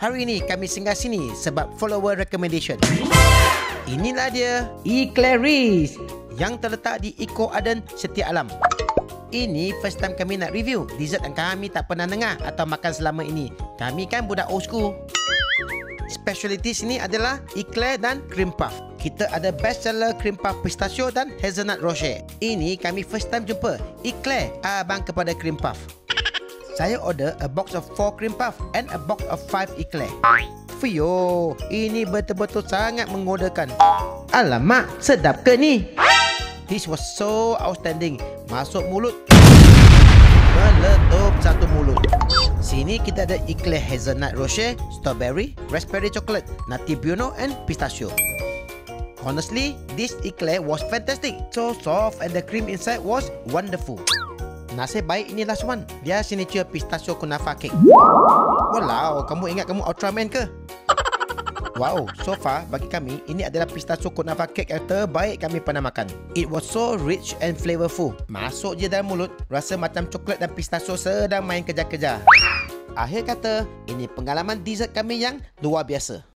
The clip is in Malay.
Hari ini kami singgah sini sebab follower recommendation. Inilah dia, Eclairs yang terletak di Eco Garden Setia Alam. Ini first time kami nak review dessert yang kami tak pernah dengar atau makan selama ini. Kami kan budak old school. Speciality sini adalah eclair dan cream puff. Kita ada best seller cream puff pistachio dan hazelnut rocher. Ini kami first time jumpa eclair abang kepada cream puff. Saya order a box of 4 cream puff and a box of 5 eclair. Fuyo, ini betul-betul sangat menggodakan. Alamak, sedap ke ni? This was so outstanding. Masuk mulut, meletup satu mulut. Sini kita ada eclair hazelnut rocher, strawberry, raspberry chocolate, nutty buono and pistachio. Honestly, this eclair was fantastic. So soft and the cream inside was wonderful. Nasib baik ini last one. Dia signature pistachio kunafa cake. Walau, kamu ingat kamu Ultraman ke? Wow, so far bagi kami ini adalah pistachio kunafa cake yang terbaik kami pernah makan. It was so rich and flavorful. Masuk je dalam mulut, rasa macam coklat dan pistachio sedang main kejar-kejar. Akhir kata, ini pengalaman dessert kami yang luar biasa.